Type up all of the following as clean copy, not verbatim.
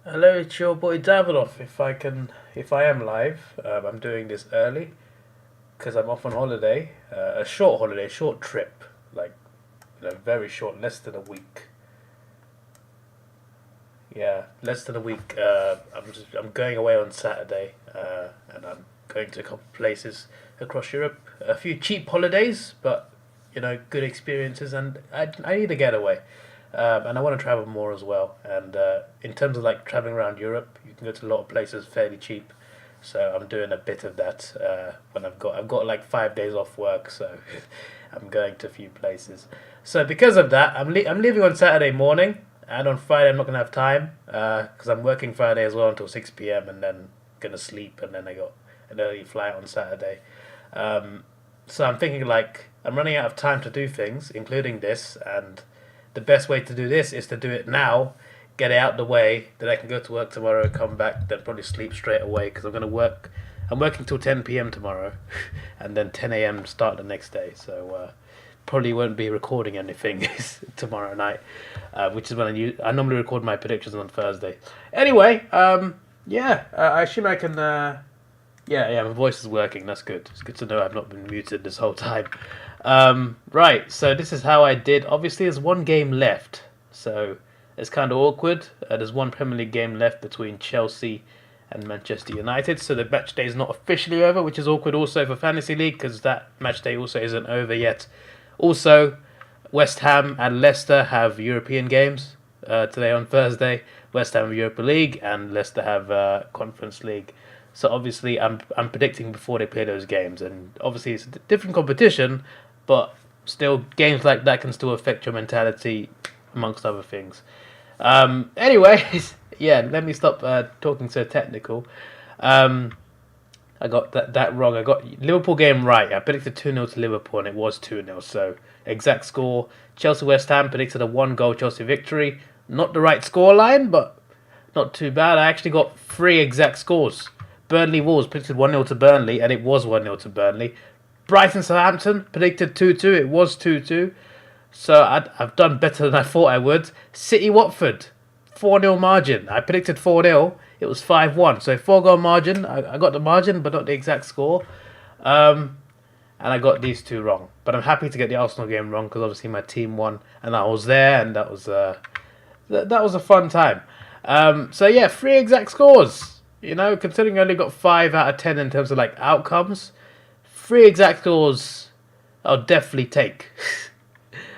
Hello, it's your boy Davidoff. If I am live, I'm doing this early because I'm off on holiday, a short holiday, a short trip, like very short, less than a week. Yeah, less than a week. I'm going away on Saturday, and I'm going to a couple of places across Europe. A few cheap holidays, but good experiences, and I need to get away. And I want to travel more as well. And in terms of like traveling around Europe, you can go to a lot of places fairly cheap. So I'm doing a bit of that when I've got like 5 days off work, so I'm going to a few places. So because of that, I'm leaving on Saturday morning, and on Friday I'm not gonna have time because I'm working Friday as well until 6 p.m. and then gonna sleep, and then I got an early flight on Saturday. Um, so I'm thinking like I'm running out of time to do things, including this, and the best way to do this is to do it now, get it out the way, then I can go to work tomorrow, come back, then probably sleep straight away because I'm going to work. I'm working till 10 p.m. tomorrow, and then 10 a.m. start the next day. So probably won't be recording anything tomorrow night, which is when I normally record my predictions on Thursday. Anyway, yeah, I assume I can. Yeah, my voice is working. That's good. It's good to know I've not been muted this whole time. Right, so this is how I did. Obviously, there's one game left, so it's kind of awkward. There's one Premier League game left between Chelsea and Manchester United, so the match day is not officially over, which is awkward also for Fantasy League because that match day also isn't over yet. Also, West Ham and Leicester have European games today on Thursday. West Ham have Europa League and Leicester have Conference League. So obviously, I'm predicting before they play those games, and obviously it's a different competition, but still games like that can still affect your mentality, amongst other things. Anyways, yeah, let me stop talking so technical. Um, I got that wrong. I got Liverpool game right. I predicted 2-0 to Liverpool, and it was 2-0. So exact score. Chelsea West Ham predicted a 1-goal Chelsea victory. Not the right score line, but not too bad. I actually got three exact scores. Burnley Wolves predicted 1-0 to Burnley, and it was 1-0 to Burnley. Brighton Southampton predicted 2-2, it was 2-2. So I've done better than I thought I would. City Watford, 4-0 margin. I predicted 4-0, it was 5-1. So 4-goal margin, I got the margin, but not the exact score. And I got these two wrong. But I'm happy to get the Arsenal game wrong, because obviously my team won, and I was there, and that was a fun time. So yeah, three exact scores. Considering I only got 5 out of 10 in terms of like outcomes, three exact scores I'll definitely take.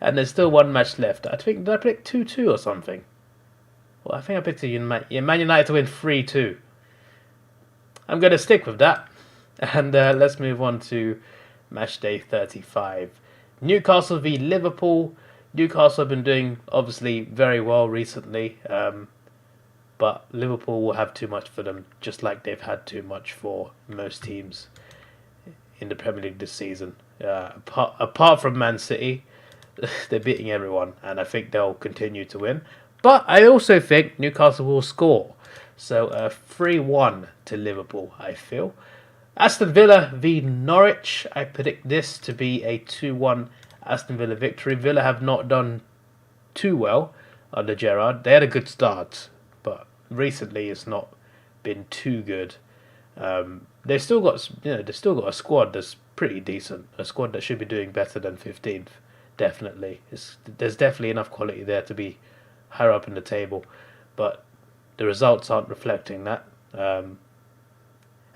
And there's still one match left. I think, did I pick 2-2 or something? Well, I think I picked Man United to win 3-2. I'm going to stick with that. And let's move on to Matchday 35. Newcastle v Liverpool. Newcastle have been doing obviously very well recently. But Liverpool will have too much for them, just like they've had too much for most teams in the Premier League this season. Apart from Man City, they're beating everyone, and I think they'll continue to win. But I also think Newcastle will score. So 3-1 to Liverpool, I feel. Aston Villa v Norwich. I predict this to be a 2-1 Aston Villa victory. Villa have not done too well under Gerrard. They had a good start, but recently it's not been too good. They've still got a squad that's pretty decent. A squad that should be doing better than 15th. Definitely, there's definitely enough quality there to be higher up in the table, but the results aren't reflecting that.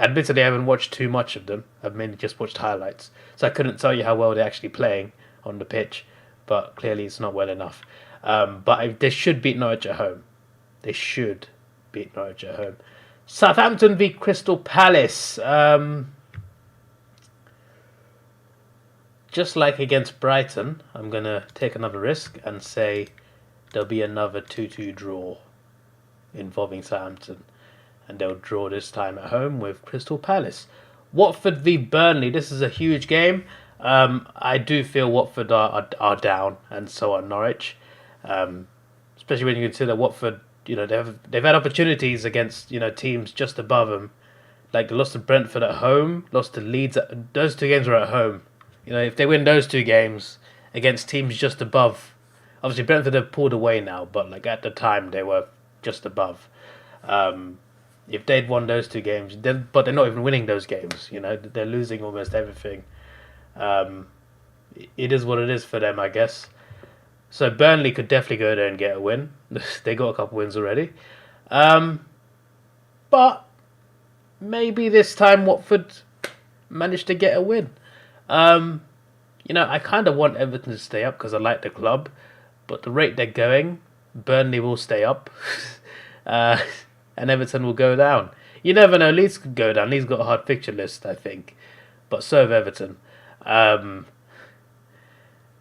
Admittedly, I haven't watched too much of them. I've mainly just watched highlights, so I couldn't tell you how well they're actually playing on the pitch. But clearly, it's not well enough. They should beat Norwich at home. They should beat Norwich at home. Southampton v Crystal Palace. Just like against Brighton, I'm going to take another risk and say there'll be another 2-2 draw involving Southampton. And they'll draw this time at home with Crystal Palace. Watford v Burnley. This is a huge game. I do feel Watford are down, and so are Norwich. Especially when you consider Watford, they've had opportunities against teams just above them. Like they lost to Brentford at home, lost to Leeds. Those two games were at home. If they win those two games against teams just above, obviously Brentford have pulled away now, but like at the time they were just above. If they'd won those two games, but they're not even winning those games. They're losing almost everything. It is what it is for them, I guess. So Burnley could definitely go there and get a win. They got a couple wins already. But maybe this time Watford managed to get a win. I kind of want Everton to stay up because I like the club. But the rate they're going, Burnley will stay up. And Everton will go down. You never know. Leeds could go down. Leeds got a hard fixture list, I think. But so have Everton.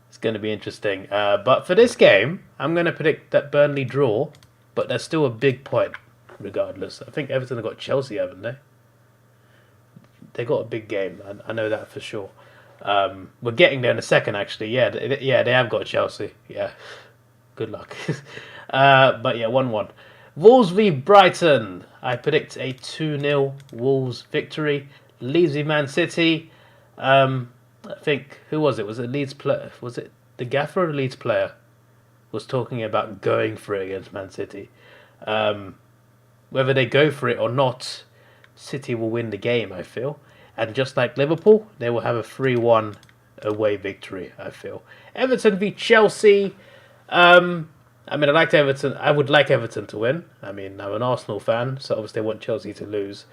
It's going to be interesting. But for this game, I'm going to predict that Burnley draw. But there's still a big point, regardless. I think Everton have got Chelsea, haven't they? They got a big game. I know that for sure. We're getting there in a second, actually. Yeah, they have got Chelsea. Yeah. Good luck. But yeah, 1-1. Wolves v Brighton. I predict a 2-0 Wolves victory. Leeds v Man City. I think, who was it? Was it Leeds player? Was it the gaffer or the Leeds player? Was talking about going for it against Man City. Whether they go for it or not, City will win the game, I feel. And just like Liverpool, they will have a 3-1 away victory, I feel. Everton v Chelsea. I liked Everton. I would like Everton to win. I'm an Arsenal fan, so obviously I want Chelsea to lose.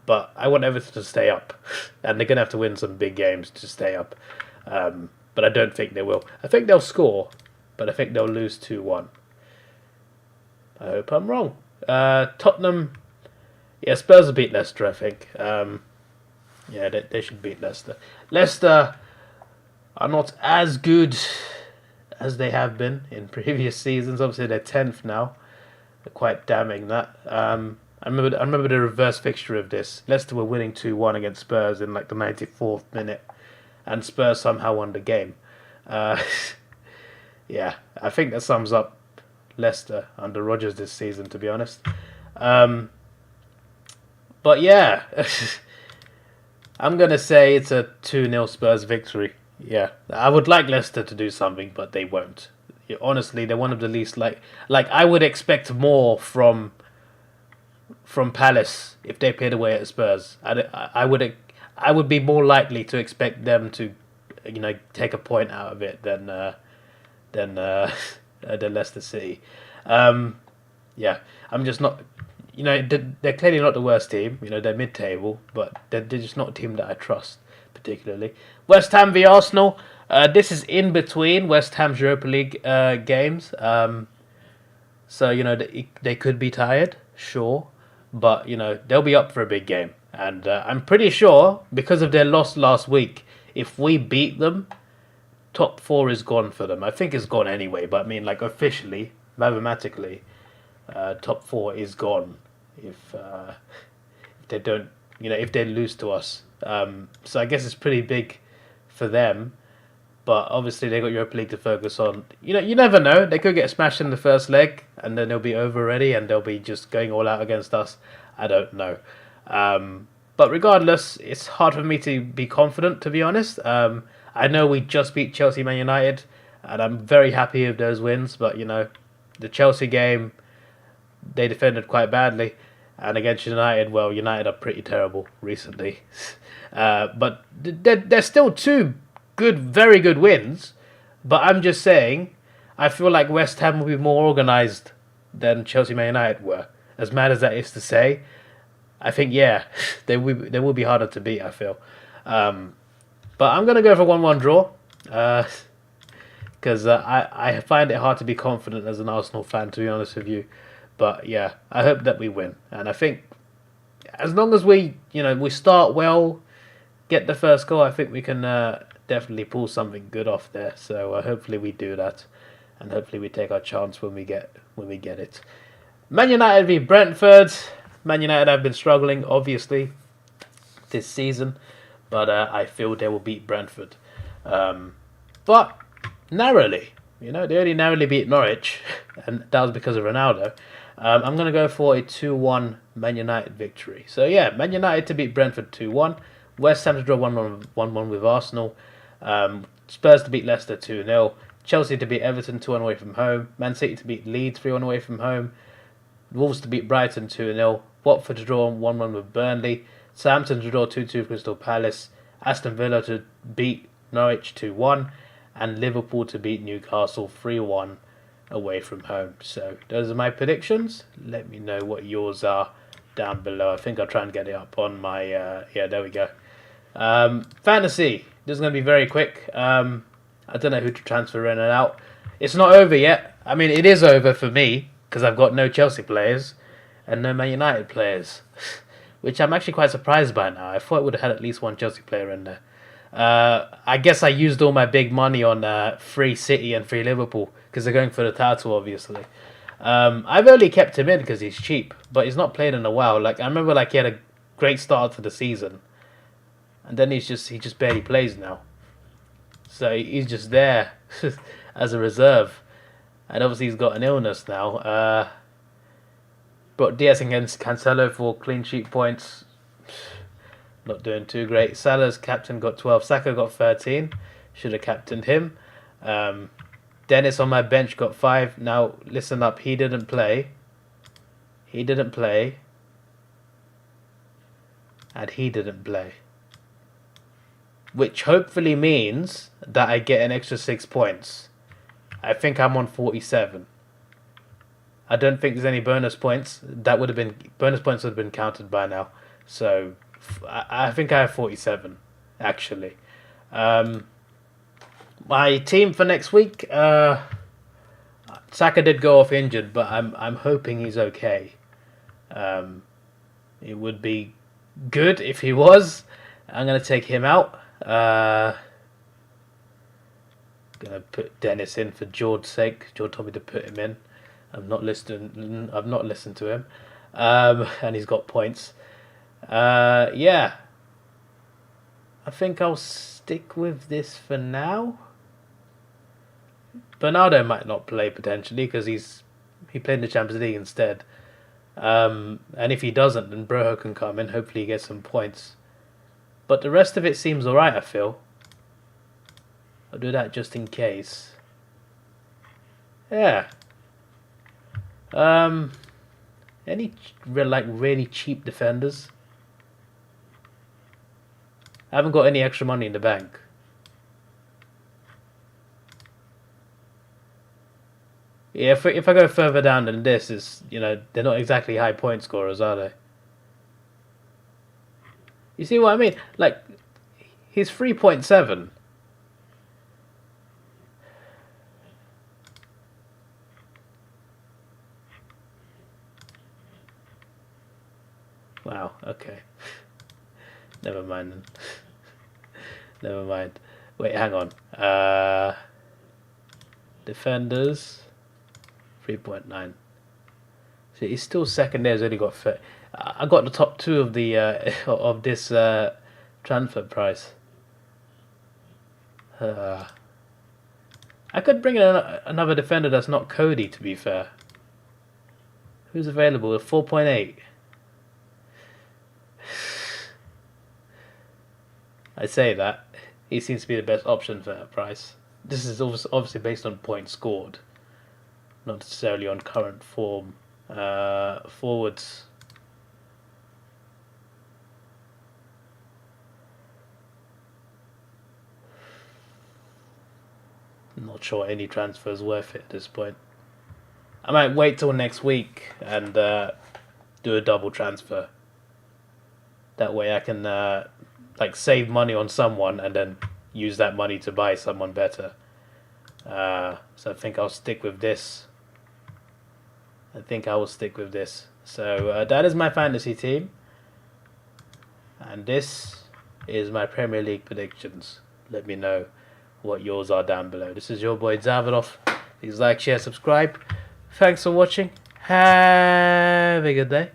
But I want Everton to stay up. And they're going to have to win some big games to stay up. But I don't think they will. I think they'll score, but I think they'll lose 2-1. I hope I'm wrong. Tottenham. Yeah, Spurs will beat Leicester, I think. Yeah, they should beat Leicester. Leicester are not as good as they have been in previous seasons. Obviously, they're 10th now. They're quite damning that. I remember the reverse fixture of this. Leicester were winning 2-1 against Spurs in like the 94th minute, and Spurs somehow won the game. Yeah, I think that sums up Leicester under Rodgers this season, to be honest. But yeah, I'm going to say it's a 2-0 Spurs victory. Yeah, I would like Leicester to do something, but they won't. Honestly, they're one of the least like I would expect more from Palace if they played away at Spurs. I would be more likely to expect them to, take a point out of it than Leicester City. Yeah, I'm just not. They're clearly not the worst team. They're mid-table, but they're just not a team that I trust particularly. West Ham v Arsenal. This is in between West Ham's Europa League games. So they could be tired, sure, but they'll be up for a big game, and I'm pretty sure because of their loss last week, if we beat them, top 4 is gone for them. I think it's gone anyway, but officially, mathematically, top 4 is gone if they don't, if they lose to us. So I guess it's pretty big for them, but obviously they got Europa League to focus on. You never know. They could get smashed in the first leg, and then they'll be over already, and they'll be just going all out against us. I don't know. But regardless, it's hard for me to be confident, to be honest. I know we just beat Chelsea, Man United, and I'm very happy with those wins. But the Chelsea game, they defended quite badly, and against United, well, United are pretty terrible recently. But they're still 2 good, very good wins. But I'm just saying, I feel like West Ham will be more organised than Chelsea, Man United were. As mad as that is to say, I think they will be harder to beat. I feel. But I'm gonna go for 1-1 draw. Because I find it hard to be confident as an Arsenal fan, to be honest with you. But yeah, I hope that we win, and I think as long as we start well, get the first goal, I think we can definitely pull something good off there. So hopefully we do that, and hopefully we take our chance when we get it. Man United v Brentford. Man United have been struggling, obviously, this season, but I feel they will beat Brentford. But narrowly, they only narrowly beat Norwich, and that was because of Ronaldo. I'm going to go for a 2-1 Man United victory. So yeah, Man United to beat Brentford 2-1. West Ham to draw 1-1 with Arsenal. Spurs to beat Leicester 2-0. Chelsea to beat Everton 2-1 away from home. Man City to beat Leeds 3-1 away from home. Wolves to beat Brighton 2-0. Watford to draw 1-1 with Burnley. Southampton to draw 2-2 with Crystal Palace. Aston Villa to beat Norwich 2-1. And Liverpool to beat Newcastle 3-1 away from home. So those are my predictions. Let me know what yours are down below. I think I'll try and get it up on my... yeah, there we go. Fantasy. This is going to be very quick. I don't know who to transfer in and out. It's not over yet. I mean, it is over for me because I've got no Chelsea players and no Man United players, which I'm actually quite surprised by now. I thought I would have had at least one Chelsea player in there. I guess I used all my big money on free City and free Liverpool because they're going for the title, obviously. I've only kept him in because he's cheap, but he's not played in a while. Like I remember, like he had a great start to the season, and then he just barely plays now. So he's just there as a reserve, and obviously he's got an illness now. Brought Diaz against Cancelo for clean sheet points. Not doing too great. Salah's captain got 12. Saka got 13. Should have captained him. Dennis on my bench got 5. Now, listen up. He didn't play. He didn't play. And he didn't play. Which hopefully means that I get an extra 6 points. I think I'm on 47. I don't think there's any bonus points. Bonus points would have been counted by now. So I think I have 47 actually. My team for next week. Saka did go off injured, but I'm hoping he's okay. It would be good if he was. I'm gonna take him out. Gonna put Dennis in for George's sake. George told me to put him in. I've not listened to him. And he's got points. Yeah. I think I'll stick with this for now. Bernardo might not play potentially because he played in the Champions League instead. And if he doesn't, then Broho can come in. Hopefully he gets some points. But the rest of it seems alright, I feel. I'll do that just in case. Yeah. Any really cheap defenders? I haven't got any extra money in the bank. Yeah, if I go further down than this, they're not exactly high point scorers, are they? You see what I mean? Like, he's 3.7. Wow, okay. Never mind then. Never mind. Wait, hang on. Defenders 3.9. See, he's still second there. He's only got 30. I got the top 2 of the of this transfer price. I could bring in another defender that's not Cody, to be fair. Who's available at 4.8? I say that. He seems to be the best option for that price. This is obviously based on points scored, not necessarily on current form. Forwards. I'm not sure any transfer is worth it at this point. I might wait till next week and do a double transfer. That way I can save money on someone and then use that money to buy someone better. So I think I'll stick with this. So that is my fantasy team. And this is my Premier League predictions. Let me know what yours are down below. This is your boy Davidoff. Please like, share, subscribe. Thanks for watching. Have a good day.